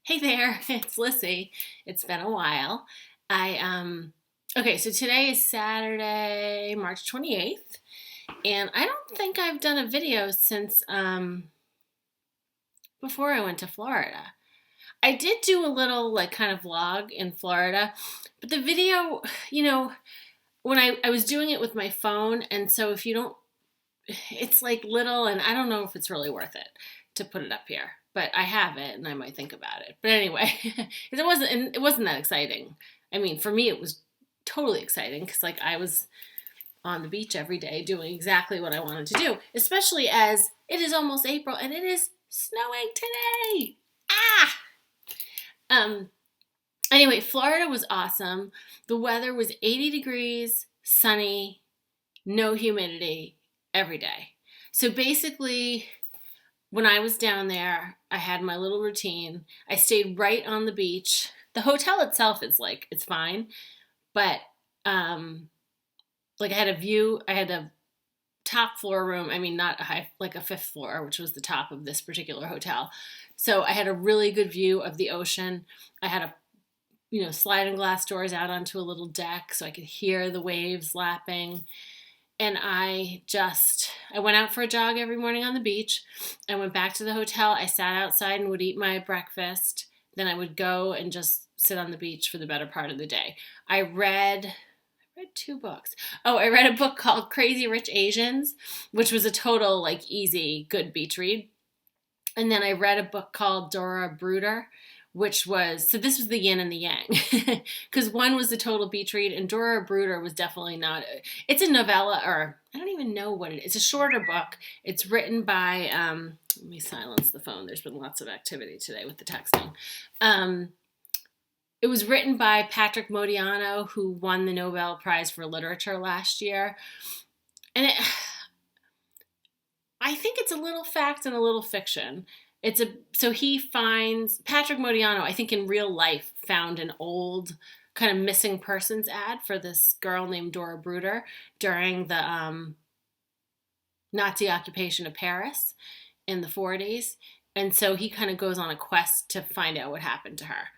Hey there, it's Lissy. It's been a while. Okay, so today is Saturday, March 28th, and I don't think I've done a video since before I went to Florida. I did do a little like kind of vlog in Florida, but the video, you know, when I was doing it with my phone, and so if you don't, it's like little, and I don't know if it's really worth it to put it up here. But I have it, and I might think about it. But anyway, it wasn't that exciting. I mean, for me, it was totally exciting because like I was on the beach every day doing exactly what I wanted to do. Especially as it is almost April and it is snowing today. Ah. Um. Anyway, Florida was awesome. The weather was 80 degrees, sunny, no humidity every day. So basically, when I was down there, I had my little routine. I stayed right on the beach. The hotel itself is like, it's fine, but like I had a view, I had a top floor room. I mean, not a high, like a fifth floor, which was the top of this particular hotel. So I had a really good view of the ocean. I had sliding glass doors out onto a little deck so I could hear the waves lapping. And I went out for a jog every morning on the beach. I went back to the hotel. I sat outside and would eat my breakfast. Then I would go and just sit on the beach for the better part of the day. I read two books. Oh, I read a book called Crazy Rich Asians, which was a total like easy, good beach read. And then I read a book called Dora Bruder, so this was the yin and the yang, because one was the total beach read, and Dora Bruder was definitely not. It's a novella, or I don't even know what it is. It's a shorter book. It's written by. Let me silence the phone. There's been lots of activity today with the texting. It was written by Patrick Modiano, who won the Nobel Prize for Literature last year, and I think it's a little fact and a little fiction. So he finds Patrick Modiano, I think in real life, found an old kind of missing persons ad for this girl named Dora Bruder during the Nazi occupation of Paris in the 40s. And so he kind of goes on a quest to find out what happened to her.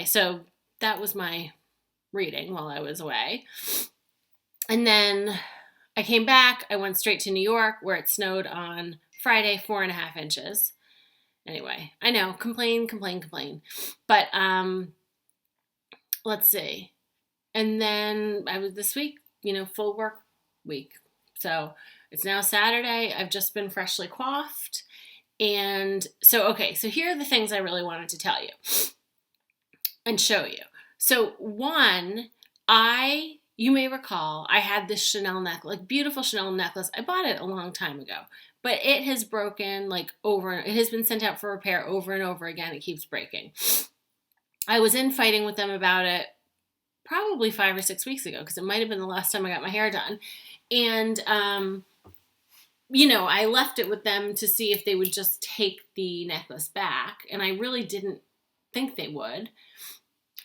So that was my reading while I was away. And then I came back. I went straight to New York, where it snowed on Friday, 4.5 inches. Anyway, I know, complain. But let's see. And then I was this week, full work week. So it's now Saturday. I've just been freshly coiffed. And so here are the things I really wanted to tell you and show you. So one, you may recall, I had this Chanel necklace, like beautiful Chanel necklace. I bought it a long time ago, but it has broken it has been sent out for repair over and over again. It keeps breaking. I was in fighting with them about it probably 5 or 6 weeks ago, because it might have been the last time I got my hair done. And, I left it with them to see if they would just take the necklace back. And I really didn't think they would.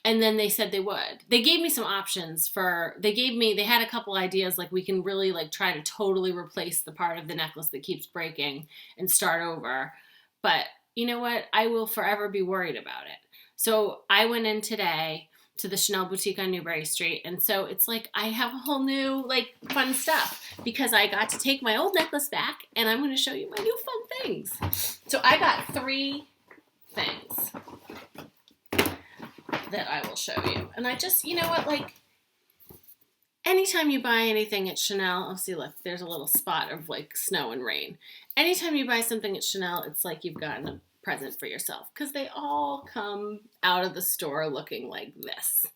And then they said they would. They gave me some options they had a couple ideas, like we can really try to totally replace the part of the necklace that keeps breaking and start over. But you know what? I will forever be worried about it. So I went in today to the Chanel boutique on Newbury Street. And so it's like I have a whole new fun stuff, because I got to take my old necklace back, and I'm going to show you my new fun things. So I got 3 things that I will show you. And I just, anytime you buy anything at Chanel, see, look, there's a little spot of snow and rain. Anytime you buy something at Chanel, it's like you've gotten a present for yourself, because they all come out of the store looking like this.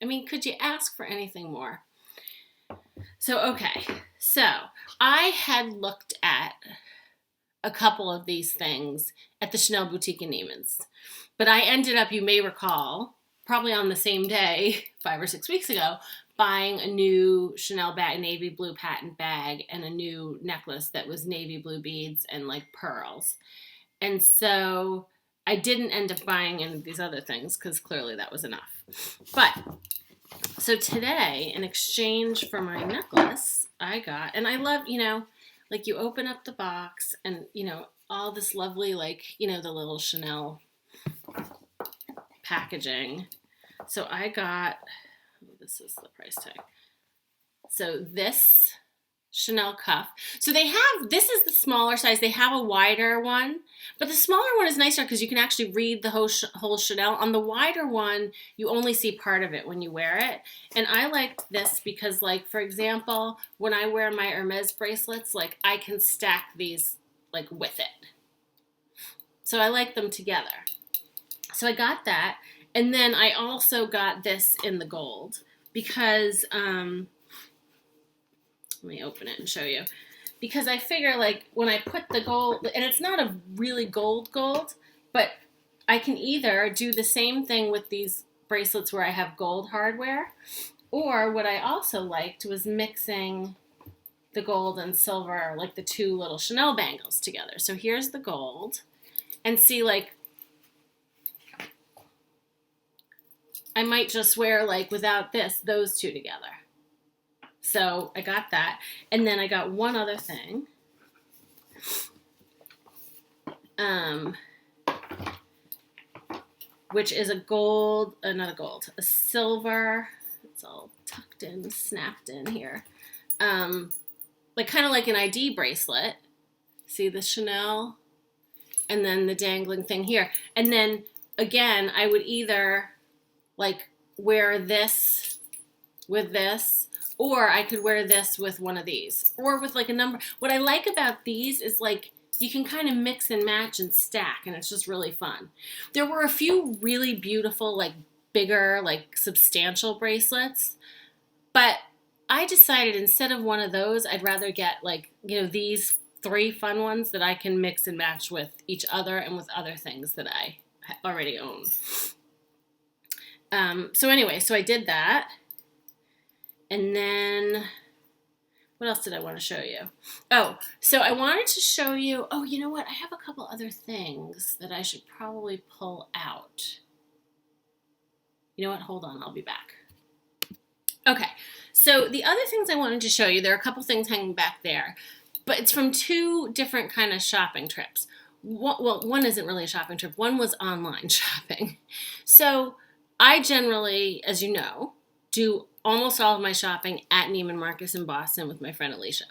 I mean, could you ask for anything more? So I had looked at a couple of these things at the Chanel boutique in Neiman's, but I ended up, you may recall, probably on the same day, 5 or 6 weeks ago, buying a new Chanel bag, navy blue patent bag, and a new necklace that was navy blue beads and pearls. And so I didn't end up buying any of these other things, because clearly that was enough. But so today, in exchange for my necklace, I got, and I love, you open up the box and, all this lovely, the little Chanel packaging. So I got, this is the price tag. So this Chanel cuff. So they have, this is the smaller size. They have a wider one, but the smaller one is nicer because you can actually read the whole Chanel. On the wider one, you only see part of it when you wear it. And I like this because, like, for example, when I wear my Hermès bracelets, like, I can stack these, like, with it. So I like them together. So I got that. And then I also got this in the gold because, let me open it and show you. Because I figure, like, when I put the gold, and it's not a really gold, but I can either do the same thing with these bracelets where I have gold hardware, or what I also liked was mixing the gold and silver, like the two little Chanel bangles together. So here's the gold, and see, like, I might just wear, like, without this, those two together. So I got that. And then I got one other thing. Which is a gold, not a gold, a silver. It's all tucked in, snapped in here. Like kind of like an ID bracelet. See the Chanel? And then the dangling thing here. And then again, I would either like wear this with this, or I could wear this with one of these, or with like a number. What I like about these is like you can kind of mix and match and stack, and it's just really fun. There were a few really beautiful, like bigger, like substantial bracelets, but I decided instead of one of those, I'd rather get like, you know, these 3 fun ones that I can mix and match with each other and with other things that I already own. So anyway, so I did that. And then, what else did I want to show you? Oh, so I wanted to show you, oh, you know what? I have a couple other things that I should probably pull out. You know what? Hold on, I'll be back. Okay, so the other things I wanted to show you, there are a couple things hanging back there, but it's from 2 different kind of shopping trips. Well, one isn't really a shopping trip. One was online shopping. So I generally, as you know, do almost all of my shopping at Neiman Marcus in Boston with my friend Alicia.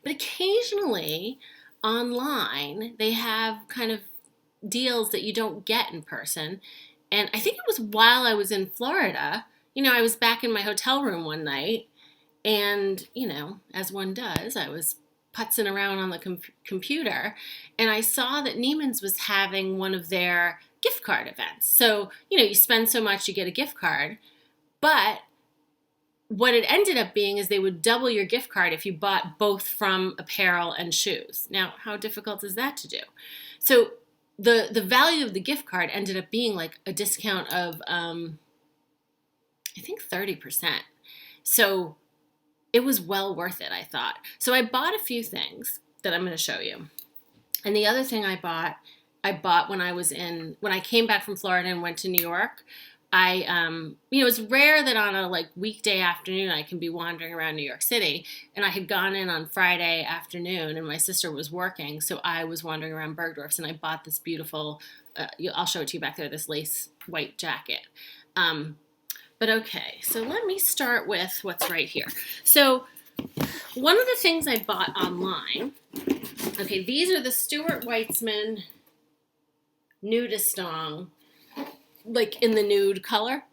But occasionally, online, they have kind of deals that you don't get in person. And I think it was while I was in Florida, you know, I was back in my hotel room one night, and, you know, as one does, I was putzing around on the computer, and I saw that Neiman's was having one of their gift card events. So, you know, you spend so much, you get a gift card. But what it ended up being is they would double your gift card if you bought both from apparel and shoes. Now, how difficult is that to do? So the value of the gift card ended up being like a discount of, I think 30%. So it was well worth it, I thought. So I bought a few things that I'm going to show you. And the other thing I bought when I came back from Florida and went to New York. You know, it's rare that on a like weekday afternoon I can be wandering around New York City, and I had gone in on Friday afternoon and my sister was working, so I was wandering around Bergdorf's and I bought this beautiful, I'll show it to you back there, this lace white jacket. But okay, so let me start with what's right here. So one of the things I bought online, okay, these are the Stuart Weitzman Nudistong, like in the nude color.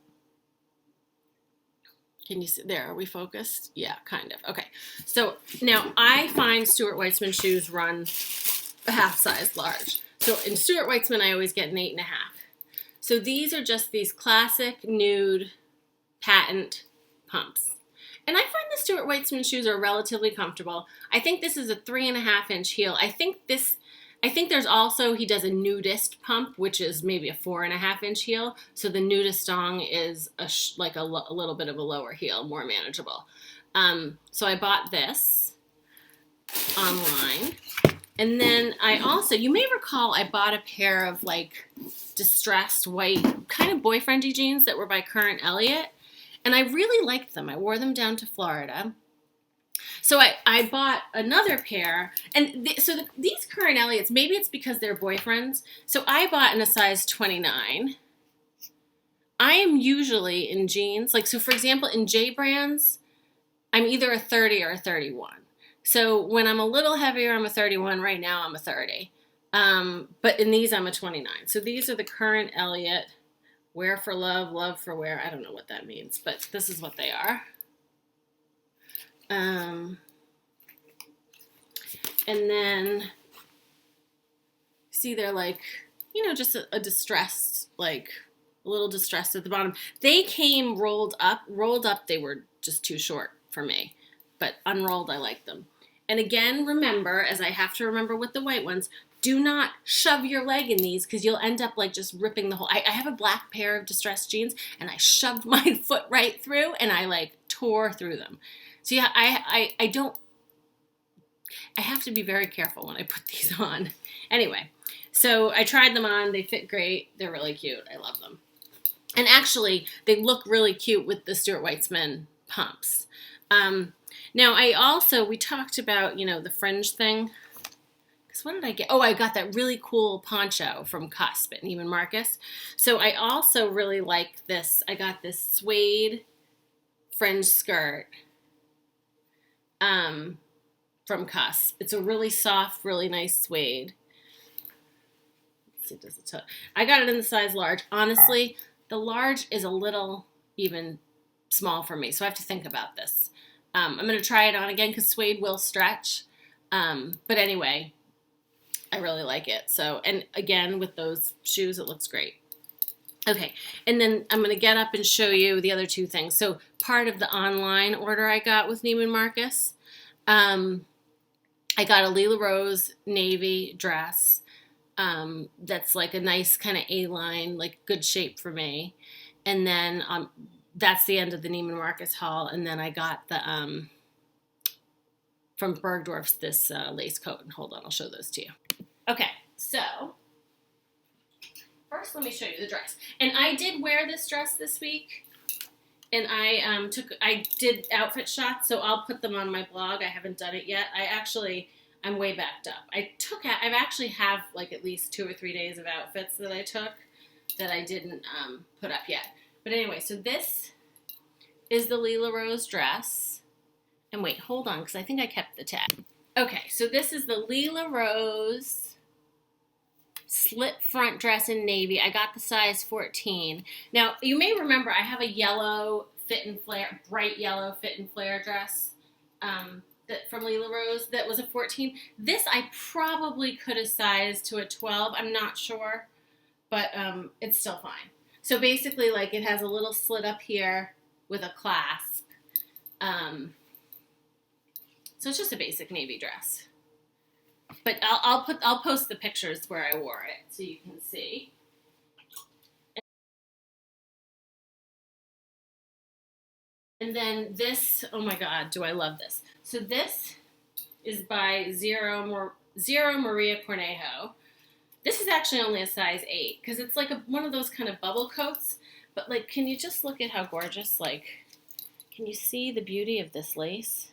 Can you see there? Are we focused? Yeah, kind of. Okay. So now I find Stuart Weitzman shoes run a half size large. So in Stuart Weitzman, I always get an 8.5. So these are just these classic nude patent pumps. And I find the Stuart Weitzman shoes are relatively comfortable. I think this is a 3.5-inch heel. I think there's also, he does a nudist pump, which is maybe a 4.5-inch heel. So the Nudistong is like a little bit of a lower heel, more manageable. So I bought this online. And then I also, you may recall, I bought a pair of like distressed white kind of boyfriendy jeans that were by Current Elliott. And I really liked them. I wore them down to Florida. So I bought another pair, and these Current Elliott's, maybe it's because they're boyfriends. So I bought in a size 29, I am usually in jeans, like, so for example, in J brands, I'm either a 30 or a 31. So when I'm a little heavier, I'm a 31. Right now, I'm a 30. But in these, I'm a 29. So these are the current Elliot wear for love, love for wear. I don't know what that means, but this is what they are. And then, see, they're like, just a distressed, like, a little distressed at the bottom. They came rolled up. Rolled up, they were just too short for me. But unrolled, I like them. And again, remember, as I have to remember with the white ones, do not shove your leg in these because you'll end up like just ripping the whole. I have a black pair of distressed jeans and I shoved my foot right through and I like tore through them. So yeah, I don't. I have to be very careful when I put these on. Anyway, so I tried them on. They fit great. They're really cute. I love them. And actually, they look really cute with the Stuart Weitzman pumps. Now, we talked about, the fringe thing. Because what did I get? Oh, I got that really cool poncho from Cusp at Neiman Marcus. So I also really like this. I got this suede fringe skirt from Cusp. It's a really soft, really nice suede. Let's see, does it I got it in the size large. Honestly, the large is a little even small for me, so I have to think about this. I'm going to try it on again because suede will stretch. But anyway, I really like it. So, and again, with those shoes, it looks great. Okay, and then I'm going to get up and show you the other two things. So part of the online order I got with Neiman Marcus, I got a Lila Rose navy dress that's like a nice kind of A-line, like good shape for me. And then that's the end of the Neiman Marcus haul. And then I got the from Bergdorf's this lace coat. And hold on, I'll show those to you. Okay, so first let me show you the dress. And I did wear this dress this week. And I did outfit shots, so I'll put them on my blog. I haven't done it yet. I'm way backed up. I've actually have like at least 2 or 3 days of outfits that I took that I didn't put up yet. But anyway, so this is the Lila Rose dress. And wait, hold on, because I think I kept the tag. Okay, so this is the Lila Rose slit front dress in navy. I got the size 14. Now, you may remember I have a yellow fit and flare, bright yellow fit and flare dress from Lila Rose that was a 14. This I probably could have sized to a 12. I'm not sure, but it's still fine. So basically, like, it has a little slit up here with a clasp. So it's just a basic navy dress. But I'll post the pictures where I wore it so you can see. And then this, oh my God, do I love this. So this is by Zero Maria Cornejo. This is actually only a size 8 because it's like one of those kind of bubble coats. But like, can you just look at how gorgeous, like, can you see the beauty of this lace?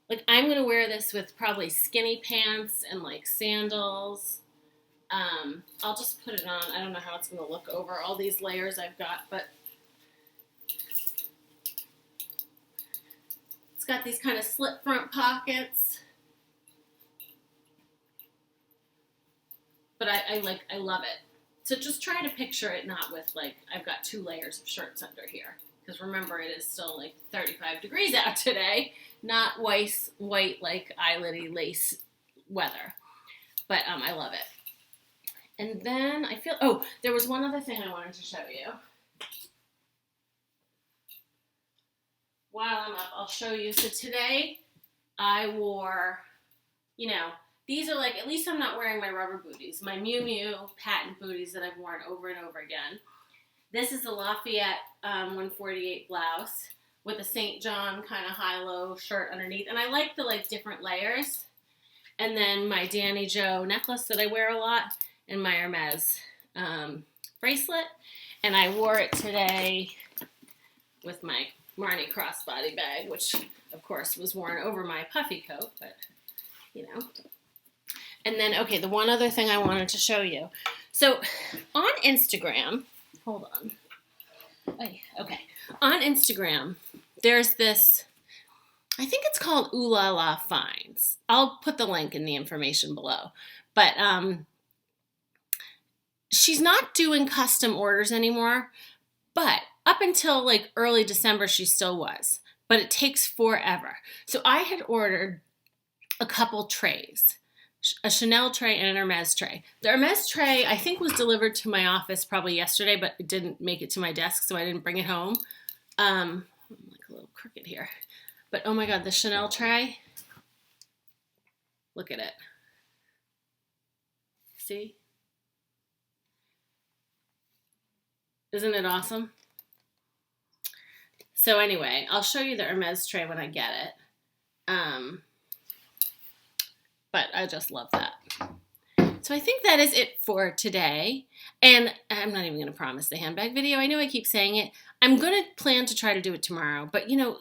Like, I'm going to wear this with probably skinny pants and like sandals. I'll just put it on. I don't know how it's going to look over all these layers I've got, but it's got these kind of slit front pockets. But I love it. So just try to picture it not with like, I've got 2 layers of shirts under here. Because remember, it is still like 35 degrees out today. Not white like eyelid lace weather. But I love it. And then I feel, oh, there was one other thing I wanted to show you. While I'm up, I'll show you. So today I wore, these are like, at least I'm not wearing my rubber booties. My Miu Miu patent booties that I've worn over and over again. This is the Lafayette 148 blouse with a St. John kind of high-low shirt underneath. And I like the like different layers. And then my Danny Joe necklace that I wear a lot and my Hermés bracelet. And I wore it today with my Marni crossbody bag, which of course was worn over my puffy coat, but And then, okay, the one other thing I wanted to show you. So on Instagram, hold on. Okay. On Instagram, there's this, I think it's called Ooh La La Finds. I'll put the link in the information below. But she's not doing custom orders anymore. But up until like early December, she still was. But it takes forever. So I had ordered a couple trays. A Chanel tray and an Hermès tray. The Hermès tray, I think, was delivered to my office probably yesterday, but it didn't make it to my desk, so I didn't bring it home. I'm like a little crooked here. But oh my God, the Chanel tray. Look at it. See? Isn't it awesome? So anyway, I'll show you the Hermès tray when I get it. But I just love that. So I think that is it for today. And I'm not even going to promise the handbag video. I know I keep saying it. I'm going to plan to try to do it tomorrow. But, you know,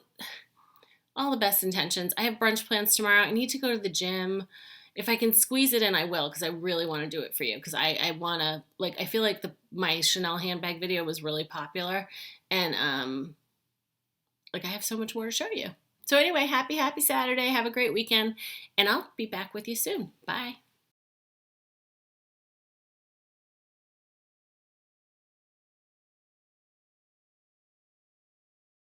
all the best intentions. I have brunch plans tomorrow. I need to go to the gym. If I can squeeze it in, I will, because I really want to do it for you. Because I want to, like, I feel like my Chanel handbag video was really popular. And, like, I have so much more to show you. So anyway, happy Saturday. Have a great weekend. And I'll be back with you soon. Bye.